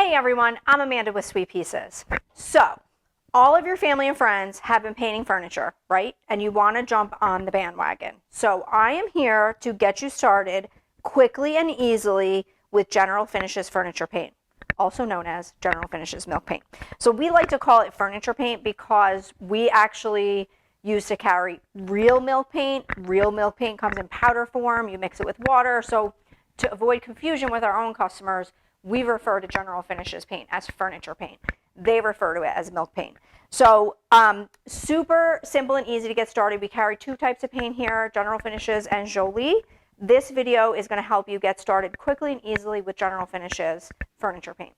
Hey everyone, I'm Amanda with Sweet Pieces. So, all of your family and friends have been painting furniture, right? And you want to jump on the bandwagon. So I am here to get you started quickly and easily with General Finishes furniture paint, also known as General Finishes milk paint. So we like to call it furniture paint because we actually used to carry real milk paint. Real milk paint comes in powder form. You mix it with water. So to avoid confusion with our own customers, we refer to General Finishes paint as furniture paint. They refer to it as milk paint. So super simple and easy to get started. We carry two types of paint here, General Finishes and Jolie. This video is going to help you get started quickly and easily with General Finishes furniture paint.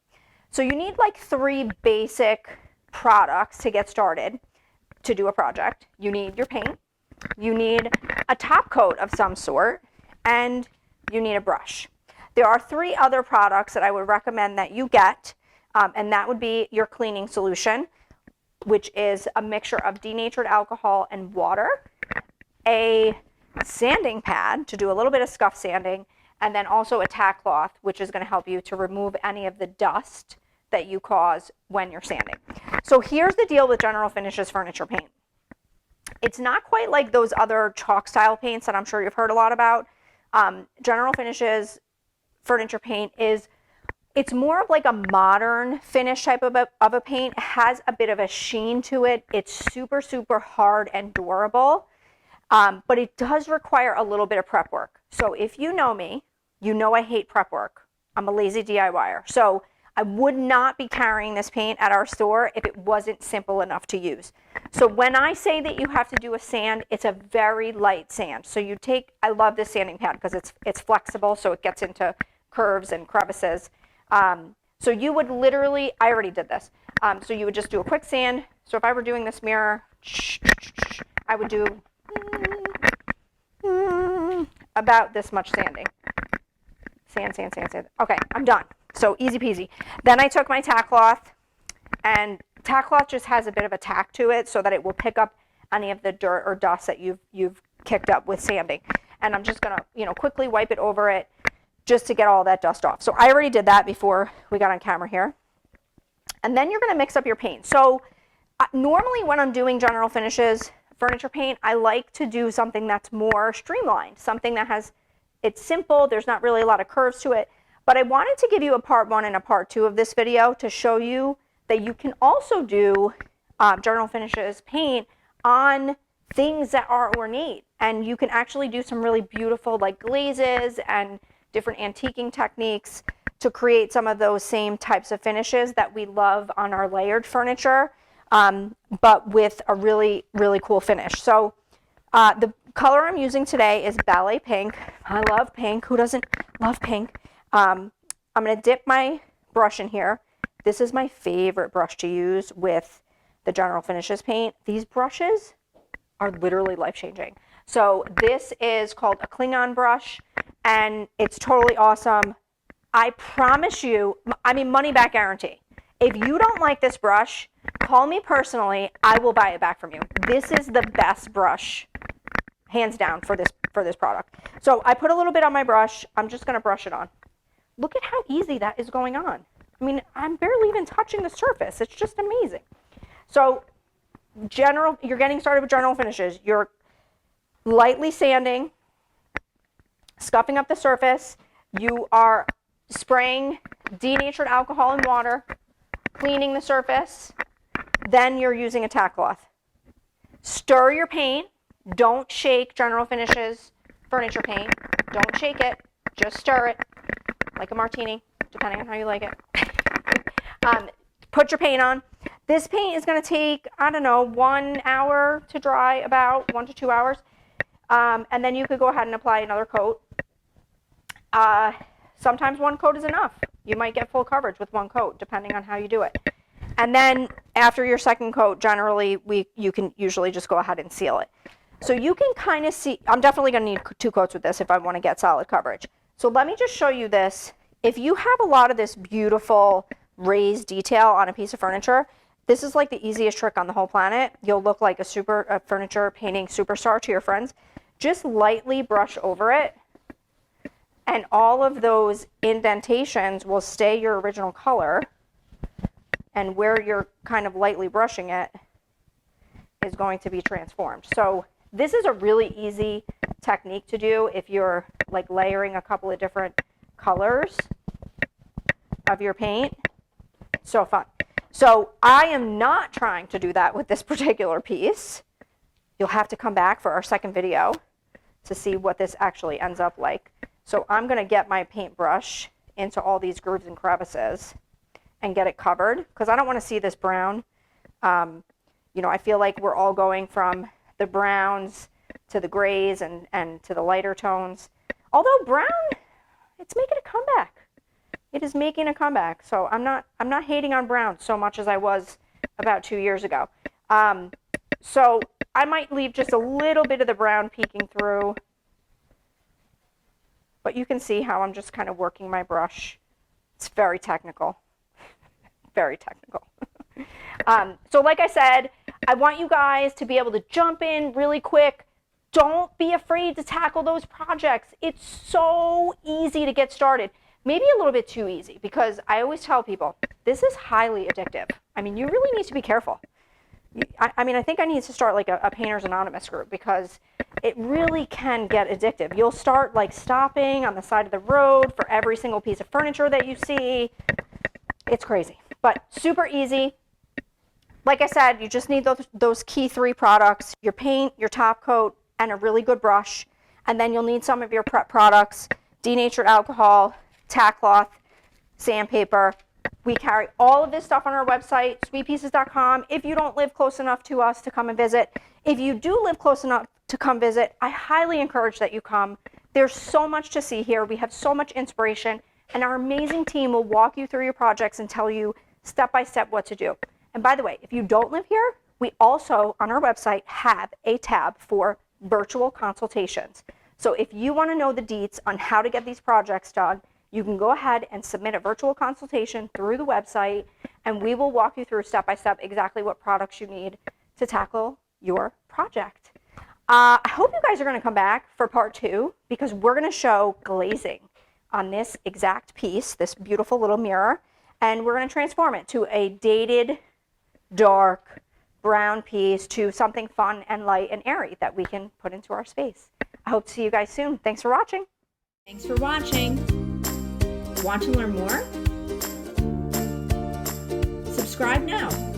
So you need like 3 basic products to get started to do a project. You need your paint, you need a top coat of some sort, and you need a brush. There are 3 other products that I would recommend that you get, and that would be your cleaning solution, which is a mixture of denatured alcohol and water, a sanding pad to do a little bit of scuff sanding, and then also a tack cloth, which is going to help you to remove any of the dust that you cause when you're sanding. So here's the deal with General Finishes furniture paint. It's not quite like those other chalk style paints that I'm sure you've heard a lot about. General Finishes furniture paint it's more of like a modern finish type of a paint. It has a bit of a sheen to it. It's super, super hard and durable, but it does require a little bit of prep work. So if you know me, you know I hate prep work. I'm a lazy DIYer. So I would not be carrying this paint at our store if it wasn't simple enough to use. So when I say that you have to do a sand, it's a very light sand. So you take, I love this sanding pad because it's flexible, so it gets into curves and crevices. So you would literally, I already did this. So you would just do a quick sand. So if I were doing this mirror, I would do about this much sanding. Sand, sand, sand, sand. Okay, I'm done. So easy peasy. Then I took my tack cloth, and tack cloth just has a bit of a tack to it so that it will pick up any of the dirt or dust that you've kicked up with sanding. And I'm just gonna, quickly wipe it over it just to get all that dust off. So I already did that before we got on camera here. And then you're gonna mix up your paint. So normally when I'm doing General Finishes furniture paint, I like to do something that's more streamlined, something that it's simple, there's not really a lot of curves to it. But I wanted to give you a part 1 and a part 2 of this video to show you that you can also do General Finishes paint on things that are ornate. And you can actually do some really beautiful like glazes and different antiquing techniques to create some of those same types of finishes that we love on our layered furniture, but with a really, really cool finish. So the color I'm using today is Ballet Pink. I love pink. Who doesn't love pink? I'm going to dip my brush in here. This is my favorite brush to use with the General Finishes paint. These brushes are literally life-changing. So this is called a Klingon brush, and it's totally awesome. I promise you, money back guarantee. If you don't like this brush, call me personally. I will buy it back from you. This is the best brush, hands down, for this product. So I put a little bit on my brush. I'm just going to brush it on. Look at how easy that is going on. I'm barely even touching the surface. It's just amazing. So you're getting started with General Finishes. You're lightly sanding, scuffing up the surface. You are spraying denatured alcohol and water, cleaning the surface. Then you're using a tack cloth. Stir your paint. Don't shake General Finishes furniture paint. Don't shake it. Just stir it like a martini, depending on how you like it. Put your paint on. This paint is going to take, 1 hour to dry, about 1 to 2 hours. And then you could go ahead and apply another coat. Sometimes 1 coat is enough. You might get full coverage with 1 coat, depending on how you do it. And then after your second coat, generally, you can usually just go ahead and seal it. So you can kind of see, I'm definitely going to need 2 coats with this if I want to get solid coverage. So let me just show you this. If you have a lot of this beautiful raised detail on a piece of furniture, this is like the easiest trick on the whole planet. You'll look like a furniture painting superstar to your friends. Just lightly brush over it, and all of those indentations will stay your original color and where you're kind of lightly brushing it is going to be transformed. So this is a really easy technique to do if you're like layering a couple of different colors of your paint. So fun. So I am not trying to do that with this particular piece. You'll have to come back for our second video to see what this actually ends up like. So I'm going to get my paintbrush into all these grooves and crevices and get it covered because I don't want to see this brown. You know, I feel like we're all going from the browns to the grays and to the lighter tones. Although brown, it's making a comeback. It is making a comeback. So I'm not hating on brown so much as I was about 2 years ago. So I might leave just a little bit of the brown peeking through. But you can see how I'm just kind of working my brush. It's very technical. Very technical. So like I said, I want you guys to be able to jump in really quick. Don't be afraid to tackle those projects. It's so easy to get started. Maybe a little bit too easy because I always tell people, this is highly addictive. I mean, you really need to be careful. I mean, I think I need to start like a Painters Anonymous group because it really can get addictive. You'll start like stopping on the side of the road for every single piece of furniture that you see. It's crazy, but super easy. Like I said, you just need those key 3 products, your paint, your top coat, and a really good brush. And then you'll need some of your prep products, denatured alcohol, tack cloth, sandpaper. We carry all of this stuff on our website, sweetpieces.com. If you don't live close enough to us to come and visit, if you do live close enough to come visit, I highly encourage that you come. There's so much to see here. We have so much inspiration, and our amazing team will walk you through your projects and tell you step by step what to do. And by the way, if you don't live here, we also on our website have a tab for virtual consultations. So if you want to know the deets on how to get these projects done, you can go ahead and submit a virtual consultation through the website, and we will walk you through step by step exactly what products you need to tackle your project. I hope you guys are going to come back for part 2 because we're going to show glazing on this exact piece, this beautiful little mirror, and we're going to transform it to a dated, dark brown piece to something fun and light and airy that we can put into our space. I hope to see you guys soon. Thanks for watching. Thanks for watching. Want to learn more? Subscribe now.